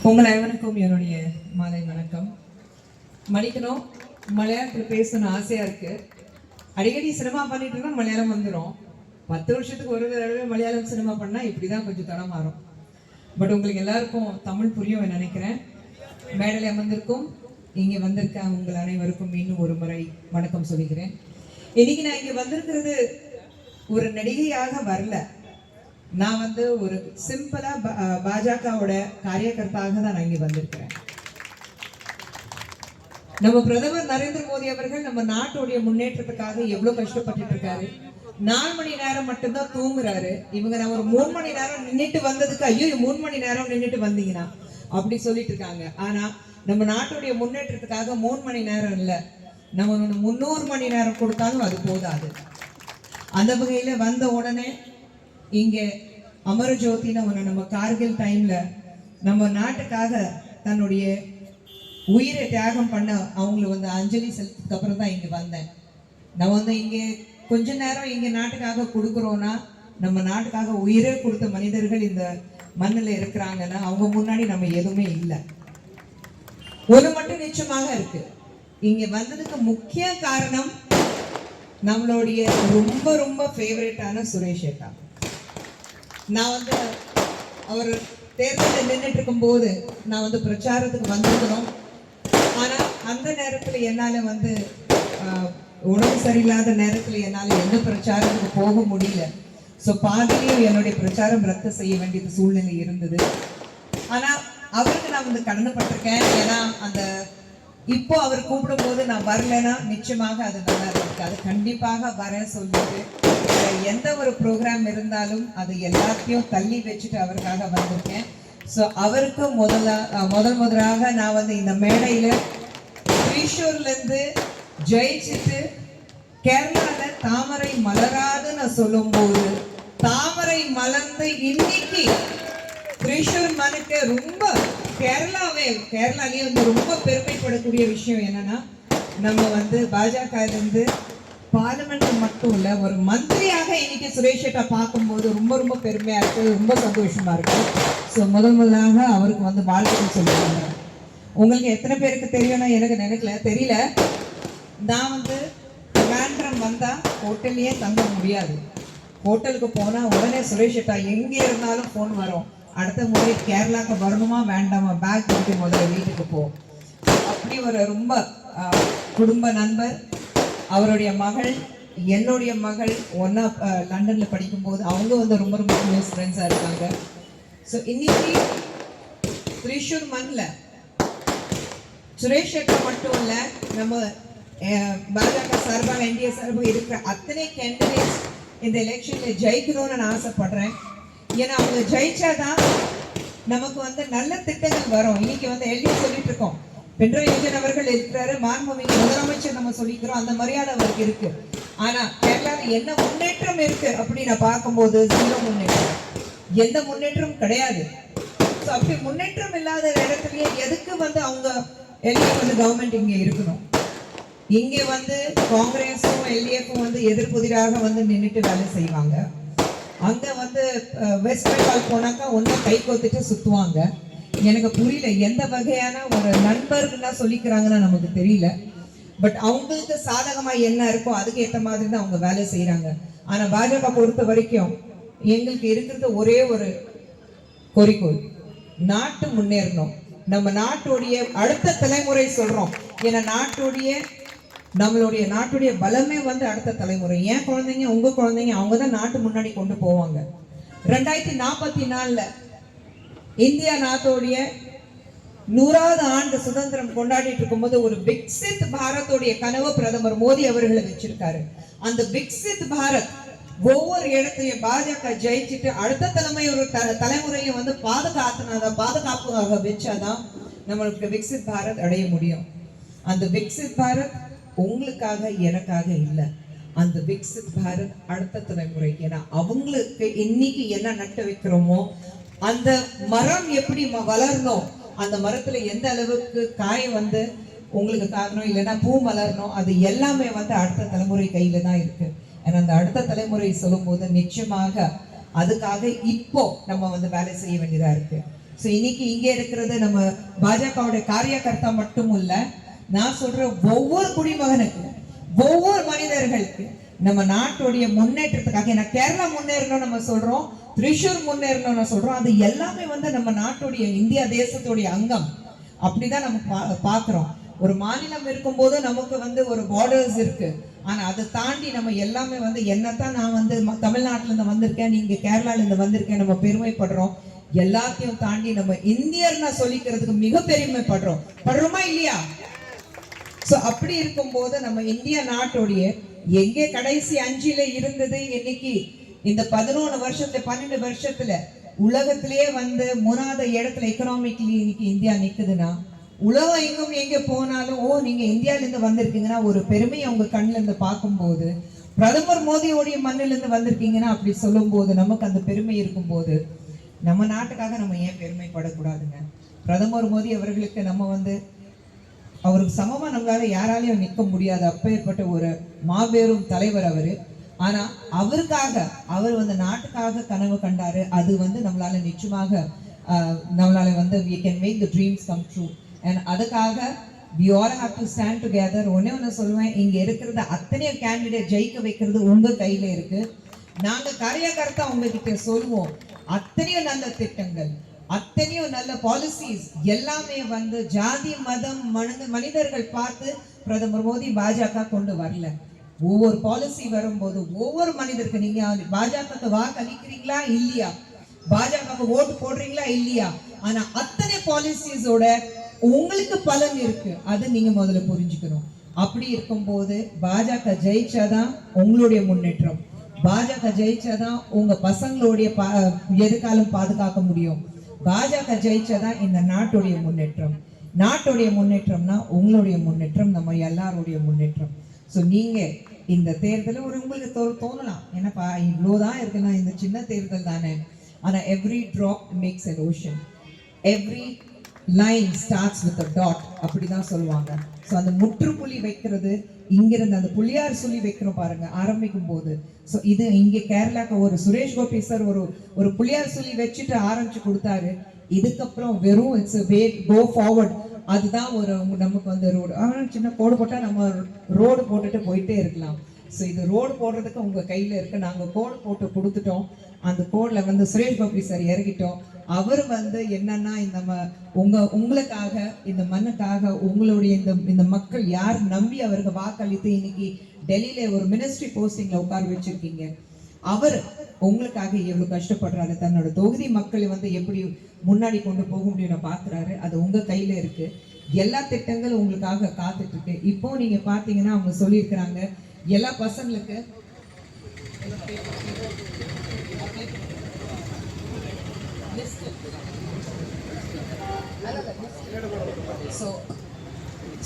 உங்கள் அனைவருக்கும் என்னுடைய மாலை வணக்கம். மணிக்கணும் மலையாளத்தில் பேசணும்னு ஆசையாக இருக்குது. அடிக்கடி சினிமா பண்ணிட்டு இருந்தால் மலையாளம் வந்துடும். 10 வருஷத்துக்கு ஒரு தடவை மலையாளம் சினிமா பண்ணால் இப்படி தான் கொஞ்சம் தடம் மாறும். பட் உங்களுக்கு எல்லாருக்கும் தமிழ் புரியும் நினைக்கிறேன். மேடையில் அமர்ந்திருக்கும் இங்கே வந்திருக்க உங்கள் அனைவருக்கும் இன்னும் ஒரு முறை வணக்கம் சொல்லிக்கிறேன். இன்னைக்கு நான் இங்கே வந்திருக்கிறது ஒரு நடிகையாக வரல. நான் ஒரு சிம்பிளா பாஜகவோட காரியகர்த்தாக தான் நான் இங்க வந்திருக்கிறேன். நம்ம பிரதமர் நரேந்திர மோடி அவர்கள் நம்ம நாட்டுடைய முன்னேற்றத்துக்காக எவ்வளவு கஷ்டப்பட்டு இருக்காரு. 4 மணி நேரம் மட்டும்தான் தூங்குறாரு. இவங்க நான் ஒரு 3 மணி நேரம் நின்றுட்டு வந்ததுக்கு ஐயோ 3 மணி நேரம் நின்றுட்டு வந்தீங்கன்னா அப்படி சொல்லிட்டு இருக்காங்க. ஆனா நம்ம நாட்டுடைய முன்னேற்றத்துக்காக 3 மணி நேரம் இல்ல, நம்ம 300 மணி நேரம் கொடுத்தாலும் அது போதாது. அந்த வகையில வந்த உடனே இங்கே அமரஜோதின்னு நம்ம கார்கில் டைம்ல நம்ம நாட்டுக்காக தன்னுடைய உயிரை தியாகம் பண்ண அவங்களுக்கு அஞ்சலி செலுத்துக்கு அப்புறம் தான் இங்க வந்தேன். நான் இங்கே கொஞ்ச நேரம் இங்க நாட்டுக்காக கொடுக்குறோம்னா நம்ம நாட்டுக்காக உயிரே கொடுத்த மனிதர்கள் இந்த மண்ணில் இருக்கிறாங்கன்னா அவங்க முன்னாடி நம்ம எதுவுமே இல்லை. ஒரு மட்டும் நிச்சயமாக இருக்கு, இங்க வந்ததுக்கு முக்கிய காரணம் நம்மளுடைய ரொம்ப ரொம்ப ஃபேவரட்டான சுரேஷ் ஏட்டா. நான் அவர் தேர்தலில் நின்றுட்டு இருக்கும் போது நான் பிரச்சாரத்துக்கு வந்திருக்கணும். ஆனால் அந்த நேரத்தில் என்னால் உடம்பு சரியில்லாத நேரத்தில் என்னால் எந்த பிரச்சாரத்துக்கு போக முடியல. ஸோ பாதியிலையும் என்னுடைய பிரச்சாரம் ரத்து செய்ய வேண்டியது சூழ்நிலை இருந்தது. ஆனால் அவருக்கு நான் கடமைப்பட்டிருக்கேன். ஏன்னா இப்போ அவர் கூப்பிடும் போது நான் வரலைன்னா நிச்சயமாக அது நல்லா இருக்கு. அது கண்டிப்பாக வர சொல்லிட்டு எந்த ஒரு ப்ரோக்ராம் இருந்தாலும் அது எல்லாத்தையும் தள்ளி வச்சுட்டு அவருக்காக வந்திருக்கேன். ஸோ அவருக்கு முதலாக நான் இந்த மேடையில் த்ரிஷூர்லேருந்து ஜெயிச்சுட்டு கேரளாவில் தாமரை மலராதுன்னு சொல்லும்போது தாமரை மலர்ந்து இன்னைக்கு த்ரிஷூர் மனுக்கு ரொம்ப கேரளாலேயே ரொம்ப பெருமைப்படக்கூடிய விஷயம் என்னன்னா நம்ம பாஜகலேருந்து பார்லிமெண்ட் மட்டும் இல்ல ஒரு மந்திரியாக இன்னைக்கு சுரேஷ் ஏட்டா பார்க்கும்போது ரொம்ப ரொம்ப பெருமையா இருக்கு, ரொம்ப சந்தோஷமா இருக்கு. ஸோ முதலாக அவருக்கு வாழ்த்துக்கள் சொல்லுவாங்க. உங்களுக்கு எத்தனை பேருக்கு தெரியும்னா எனக்கு தெரியல. நான் வேண்டம் வந்தா ஹோட்டல்லையே தங்க முடியாது. ஹோட்டலுக்கு போனா உடனே சுரேஷ் ஏட்டா எங்கே இருந்தாலும் ஃபோன் வரும், அடுத்த முறை கேரளாவுக்கு வரணுமா வேண்டாமா, பேக் எடுத்து முதல்ல வீட்டுக்கு போ. அப்படி ஒரு ரொம்ப குடும்ப நண்பர். அவருடைய மகள் என்னுடைய மகள் ஒன்னா லண்டன்ல படிக்கும்போது அவங்க ரொம்ப ரொம்ப க்ளோஸ் ஃப்ரெண்ட்ஸா இருக்காங்க. ஸோ இன்னைக்கு த்ரிஷூர் மண்ணில் சுரேஷ் ஏட்டா மட்டும் இல்லை, நம்ம பாஜக சார்பாக என்டிஏ சார்பாக இருக்கிற அத்தனை கேண்டிடேட்ஸ் இந்த எலெக்ஷன்ல ஜெயிக்கணும்னு நான் ஆசைப்படுறேன். ஏன்னா அவங்க ஜெயிச்சாதான் நமக்கு நல்ல திட்டங்கள் வரும். இன்னைக்கு எல்டி சொல்லிட்டு இருக்கோம், பினராயி விஜயன் அவர்கள் இருக்கிறாரு, மாண்புமிகு முதலமைச்சர் நம்ம சொல்லிக்கிறோம், அந்த மரியாதை அவருக்கு இருக்கு. ஆனா கேரளாவில் என்ன முன்னேற்றம் இருக்கு அப்படின்னு நான் பார்க்கும்போது 0 முன்னேற்றம், எந்த முன்னேற்றம் கிடையாது. ஸோ அப்படி முன்னேற்றம் இல்லாத இடத்துலயே எதுக்கு அவங்க எல்ஏ கவர்மெண்ட் இங்க இருக்கணும்? இங்கே காங்கிரஸும் எல்ஏக்கும் எதிர்ப்புதிராக நின்றுட்டு வேலை செய்வாங்க. அங்க வெஸ்ட் பெங்கால் போனாக்கா கை கோத்துட்டு சுத்துவாங்க. எனக்கு புரியல எந்த வகையான ஒரு நண்பர்களா சொல்லிக்கிறாங்கன்னா நமக்கு தெரியல. பட் அவங்களுக்கு சாதகமா என்ன இருக்கோ அதுக்கு ஏற்ற மாதிரி தான் அவங்க வேலை செய்யறாங்க. ஆனா பாஜக பொறுத்த வரைக்கும் எங்களுக்கு இருக்கிறது ஒரே ஒரு குறிக்கோள், நாட்டு முன்னேறணும். நம்ம நாட்டுடைய அடுத்த தலைமுறை சொல்றோம். ஏன்னா நம்மளுடைய நாட்டுடைய பலமே அடுத்த தலைமுறை. ஏன் குழந்தைங்க உங்க குழந்தைங்க அவங்க தான் நாட்டு முன்னாடி கொண்டு போவாங்க. 2044 இந்தியா நாட்டோடைய 100வது ஆண்டு சுதந்திரம் கொண்டாடிட்டு இருக்கும்போது ஒரு விக்சித் பாரதோடைய கனவு பிரதமர் மோடி அவர்களை வச்சிருக்காரு. அந்த விக்சித் பாரத் ஒவ்வொரு இடத்தையும் பாஜக ஜெயிச்சுட்டு அடுத்த தலைமுறையும் பாதுகாப்பாக வச்சாதான் நம்மளுக்கு விக்சித் பாரத் அடைய முடியும். அந்த விக்சித் பாரத் உங்களுக்காக எனக்காக இல்லை, அந்த விக்சித் பாரத் அடுத்த தலைமுறை. ஏன்னா அவங்களுக்கு இன்னைக்கு என்ன நட்டு வைக்கிறோமோ அந்த மரம் எப்படி வளரணும், அந்த மரத்துல எந்த அளவுக்கு காய் உங்களுக்கு காரணம் இல்லைன்னா பூ மலரணும், அது எல்லாமே அடுத்த தலைமுறை கையில தான் இருக்கு. ஏன்னா அந்த அடுத்த தலைமுறை சொல்லும் போது நிச்சயமாக அதுக்காக இப்போ நம்ம வேலை செய்ய வேண்டியதா இருக்கு. சோ இன்னைக்கு இங்க இருக்கிறது நம்ம பாஜகவுடைய காரியகர்த்தா மட்டும் இல்ல, நான் சொல்ற ஒவ்வொரு குடிமகனுக்கு, ஒவ்வொரு மனிதர்களுக்கு நம்ம நாட்டுடைய முன்னேற்றத்துக்காக, நான் கேரளா முன்னேறணும் நம்ம சொல்றோம், திரிஷூர் முன்னேறணும் சொல்றோம், அது எல்லாமே வந்து நம்ம நாட்டுடைய இந்தியா தேசத்துடைய அங்கம். அப்படிதான் நம்ம பாக்குறோம். ஒரு மாநிலம் இருக்கும்போது நமக்கு வந்து ஒரு பார்டர்ஸ் இருக்கு, ஆனா அதை தாண்டி நம்ம எல்லாமே வந்து என்னத்தான் நான் வந்து தமிழ்நாட்டுல இருந்து வந்திருக்கேன், நீங்க கேரளால இருந்து வந்திருக்கேன், நம்ம பெருமைப்படுறோம். எல்லாத்தையும் தாண்டி நம்ம இந்தியர்னா சொல்லிக்கிறதுக்கு மிக படுறோமா இல்லையா? சோ அப்படி இருக்கும்போது நம்ம இந்திய நாட்டுடைய எங்கே கடைசி 5ல இருந்தது, இன்னைக்கு இந்த 11 வருஷத்துல 12 வருஷத்துல உலகத்திலேயே வந்து 3வது இடத்துல எக்கனாமிக்கலி இன்னைக்கு இந்தியா நிக்குதுன்னா, உலகம் எங்கும் எங்க போனாலும் ஓ நீங்க இந்தியால இருந்து வந்திருக்கீங்கன்னா ஒரு பெருமையை உங்க கண்ணுல இருந்து பார்க்கும்போது, பிரதமர் மோடியோடைய மண்ணில இருந்து வந்திருக்கீங்கன்னா அப்படி சொல்லும் போது நமக்கு அந்த பெருமை இருக்கும் போது, நம்ம நாட்டுக்காக நம்ம ஏன் பெருமைப்படக்கூடாதுங்க? பிரதமர் மோடி அவர்களுக்கு நம்ம வந்து அவருக்கு சமமா நம்மளால யாராலையும் நிற்க முடியாது, அப்பேற்பட்ட ஒரு மாபெரும் தலைவர் அவரு. ஆனா அவருக்காக அவர் வந்து நாட்டுக்காக கனவு கண்டாரு, அது வந்து நம்மளால நிச்சயமாக நம்மளால வந்து we can make the dreams come true. and அதுக்காக we all have to stand together. ஒண்ணு சொல்லுவேன், இங்க இருக்கிறது அத்தனை கேண்டிடேட் ஜெயிக்க வைக்கிறது உங்க கையில இருக்கு. நாங்க காரியகர்த்தா உங்ககிட்ட சொல்லுவோம், அத்தனையும் நல்ல திட்டங்கள், அத்தனையும் நல்ல பாலிசிஸ் எல்லாமே வந்து ஜாதி மதம் மனிதர்கள் பார்த்து பிரதமர் மோடி பாஜக கொண்டு வரல. ஒவ்வொரு பாலிசி வரும்போது ஒவ்வொரு மனிதருக்கு, நீங்க பாஜக வாக்களிக்கிறீங்களா இல்லையா, பாஜக ஓட்டு போடுறீங்களா இல்லையா, ஆனா அத்தனை பாலிசிஸோட உங்களுக்கு பலன் இருக்கு, அது நீங்க முதல்ல புரிஞ்சுக்கணும். அப்படி இருக்கும்போது பாஜக ஜெயிச்சாதான் உங்களுடைய முன்னேற்றம், பாஜக ஜெயிச்சாதான் உங்க பசங்களுடைய எதிர்காலம் பாதுகாக்க முடியும், பாஜக ஜெயிச்சாதான் இந்த நாட்டுடைய முன்னேற்றம். நாட்டுடைய முன்னேற்றம்னா உங்களுடைய முன்னேற்றம், நம்ம எல்லாருடைய முன்னேற்றம். ஸோ நீங்க இந்த தேர்தல் ஒரு உங்களுக்கு தோணலாம், என்னப்பா இவ்வளோதான் இருக்குன்னா இந்த சின்ன தேர்தல் தானே, ஆனா every drop makes an ocean, every line starts with a dot அப்படிதான் சொல்லுவாங்க. ஸோ அந்த முற்றுப்புள்ளி வைக்கிறது இங்கிருந்து அந்த புள்ளியார் சொல்லி வைக்கிறோம் பாருங்க ஆரம்பிக்கும் போது. ஸோ இது இங்க கேரளாக்கு ஒரு சுரேஷ் கோபி சார் ஒரு புள்ளியார் சொல்லி வச்சுட்டு ஆரம்பிச்சு கொடுத்தாரு. இதுக்கப்புறம் வெறும் இட்ஸ் வே கோ ஃபார்வர்ட், அதுதான் ஒரு நமக்கு வந்து ரோடு. ஆனால் சின்ன கோடு போட்டால் நம்ம ரோடு போட்டுட்டு போயிட்டே இருக்கலாம். ஸோ இது ரோடு போடுறதுக்கு உங்கள் கையில் இருக்கு. நாங்கள் கோடு போட்டு கொடுத்துட்டோம், அந்த கோடில் வந்து சுரேஷ் பாபு சார் இறங்கிட்டோம். அவர் வந்து என்னன்னா இந்த உங்களுக்காக, இந்த மண்ணுக்காக, உங்களுடைய இந்த மக்கள் யார் நம்பி அவருக்கு வாக்களித்து இன்னைக்கு டெல்லியில ஒரு மினிஸ்ட்ரி போஸ்டிங்ல உட்கார வச்சிருக்கீங்க, அவர் உங்களுக்காக எவ்வளவு கஷ்டப்படுறாரு, தன்னோட தொகுதி மக்களை வந்து எப்படி முன்னாடி கொண்டு போக முடியும் பாக்குறாரு. அது உங்க கையில இருக்கு. எல்லா திட்டங்களும் உங்களுக்காக காத்துட்டு இருக்கு. இப்போ நீங்க பாத்தீங்கன்னா அவங்க சொல்லியிருக்கிறாங்க எல்லா பசங்களுக்கு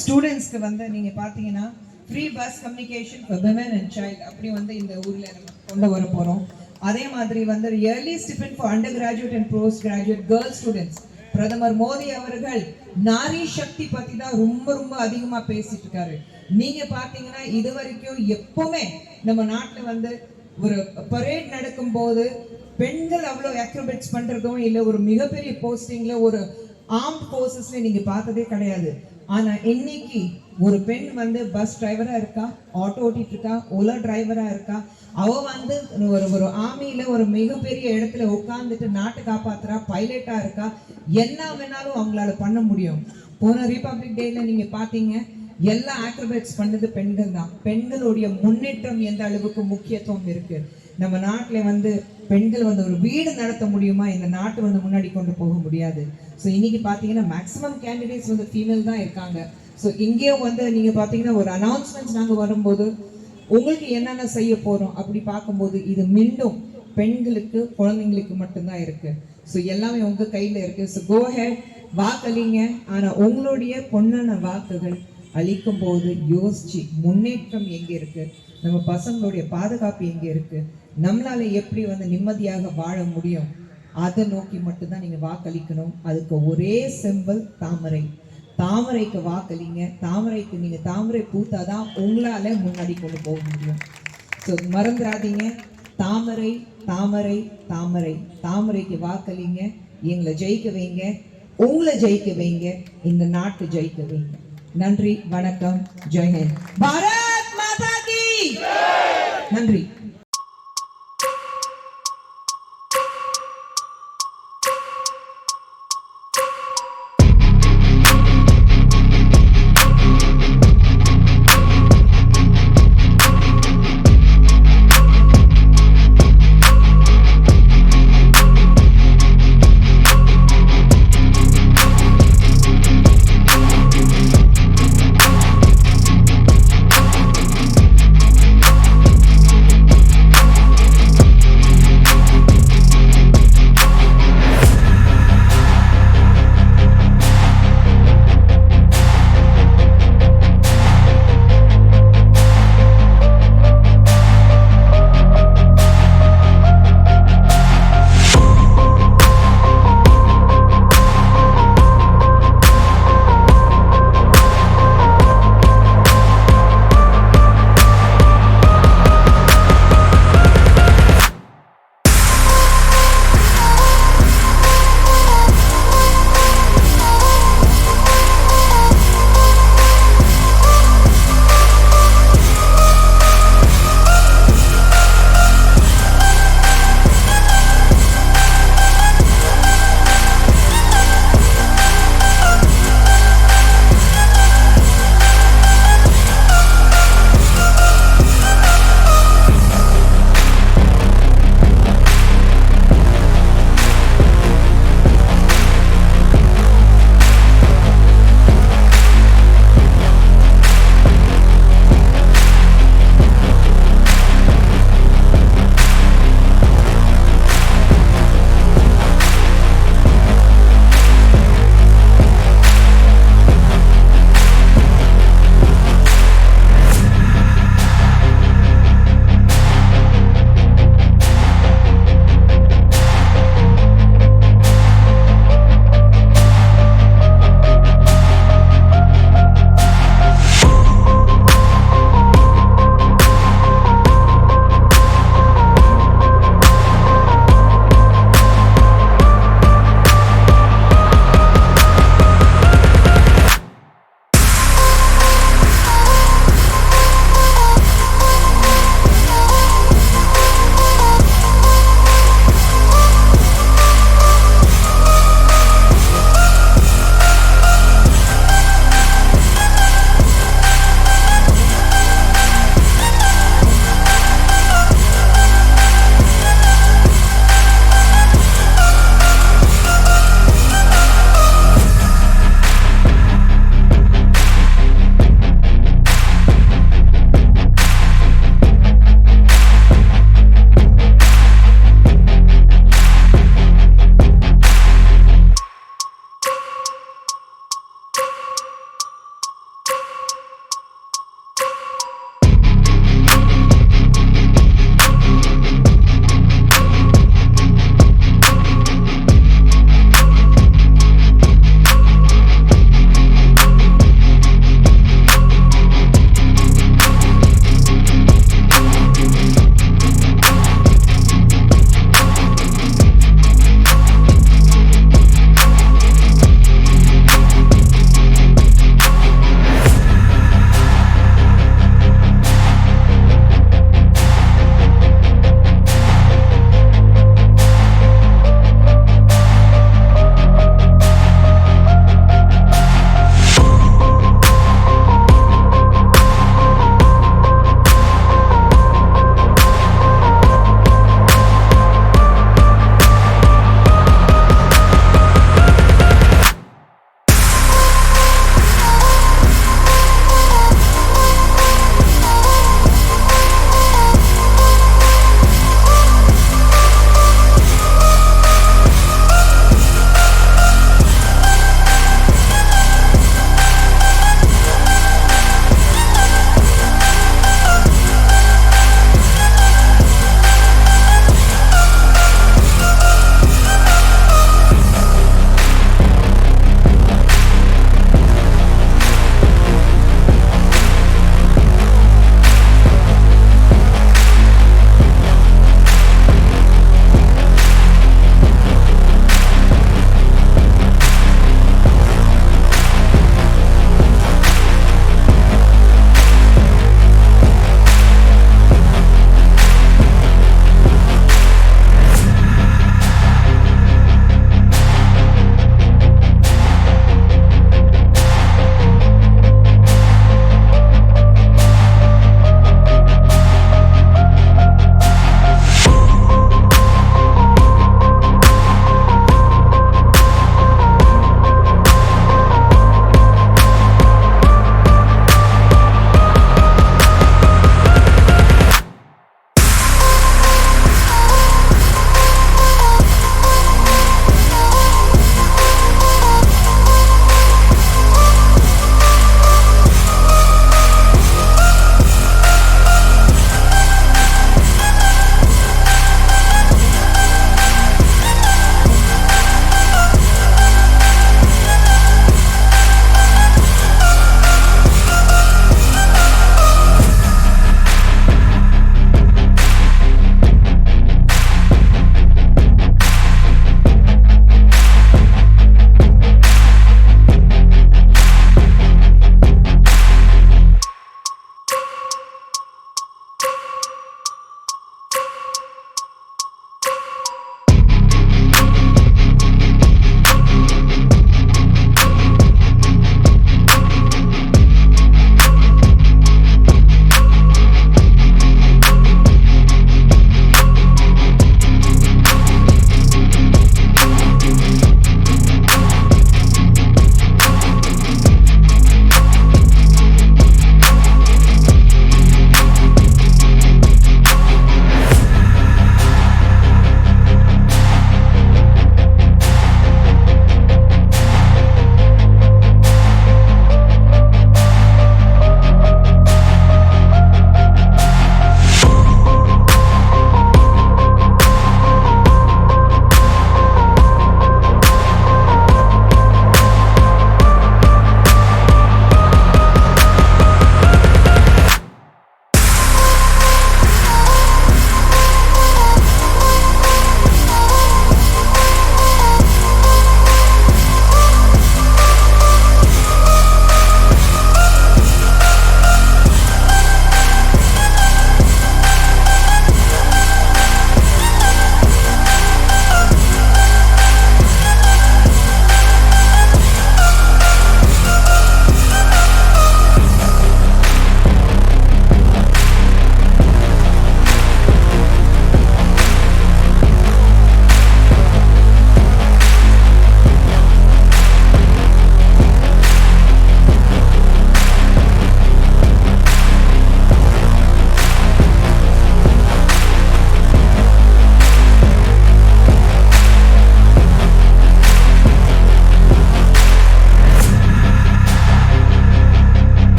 ஸ்டூடெண்ட்ஸ்க்கு வந்து நீங்க பாத்தீங்கன்னா free bus communication for women and child அப்படி வந்து இந்த ஊர்ல நம்ம கொண்டு வர போறோம். அதே மாதிரி வந்து yearly stipend for undergraduate and postgraduate girls students. பிரதமர் மோடி அவர்கள் நாரி சக்தி பத்தி தான் ரொம்ப ரொம்ப அதிகமா பேசிட்டு இருக்காரு. நீங்க பாத்தீங்கன்னா இது வரைக்கும் எப்பவுமே நம்ம நாட்டுல வந்து ஒரு பரேட் நடக்கும் போது பெண்கள் அவ்வளவு அக்ரோபேட்ஸ் பண்றதும் இல்ல, ஒரு மிகப்பெரிய போஸ்டிங்ல ஒரு ஆர்ம்ட் போர்சஸ்ல நீங்க பார்த்ததே கிடையாது. ஆனா இன்னைக்கு ஒரு பெண் வந்து பஸ் டிரைவரா இருக்கா, ஆட்டோ ஓட்டிட்டு இருக்கா, ஓலா டிரைவரா இருக்கா, அவ வந்து ஒரு ஆர்மியில ஒரு மிகப்பெரிய இடத்துல உட்கார்ந்துட்டு நாட்டை காப்பாத்துறா, பைலட்டா இருக்கா. என்ன வேணாலும் அவங்களால பண்ண முடியும். போன ரிபப்ளிக் டேல நீங்க பாத்தீங்க, எல்லா ஆக்ரோபேட்ஸ் பண்ணது பெண்கள் தான். பெண்களுடைய முன்னேற்றம் எந்த அளவுக்கு முக்கியத்துவம் இருக்கு. நம்ம நாட்டுல வந்து பெண்கள் வந்து ஒரு வீடு நடத்த முடியுமா, இந்த நாட்டு வந்து முன்னாடி கொண்டு போக முடியாது. ஸோ இன்னைக்கு பாத்தீங்கன்னா மேக்ஸிமம் கேண்டிடேட்ஸ் வந்து ஃபீமேல் தான் இருக்காங்க. ஸோ இங்கேயும் வந்து நீங்க பாத்தீங்கன்னா ஒரு அனௌன்ஸ்மெண்ட்ஸ் நாங்க வரும்போது உங்களுக்கு என்னென்ன செய்ய போறோம் அப்படி பார்க்கும்போது இது மீண்டும் பெண்களுக்கு குழந்தைங்களுக்கு மட்டும்தான் இருக்கு. ஸோ எல்லாமே உங்க கையில இருக்கு. ஸோ கோ ஹெட், வாக்களிங்க. ஆனா உங்களுடைய பொன்னான வாக்குகள் அளிக்கும் போது யோசிச்சு முன்னேற்றம் எங்க இருக்கு, நம்ம பசங்களுடைய பாதுகாப்பு எங்க இருக்கு, நம்மளால எப்படி வந்து நிம்மதியாக வாழ முடியும், அதை நோக்கி மட்டும்தான் நீங்க வாக்களிக்கணும். அதுக்கு ஒரே சிம்பிள் தாமரை. தாமரைக்கு வாக்களிங்க. தாமரைக்கு நீங்க தாமரை பூத்தாதான் உங்களால முன்னாடி கொண்டு போக முடியும். ஸோ மறந்துடாதீங்க, தாமரை தாமரை தாமரை, தாமரைக்கு வாக்களிங்க. எங்களை ஜெயிக்க வைங்க, உங்களை ஜெயிக்க வைங்க, இந்த நாட்டு ஜெயிக்க வைங்க. நன்றி, வணக்கம், ஜெய் ஹிந்த், பாரத் மாதா கி நன்றி.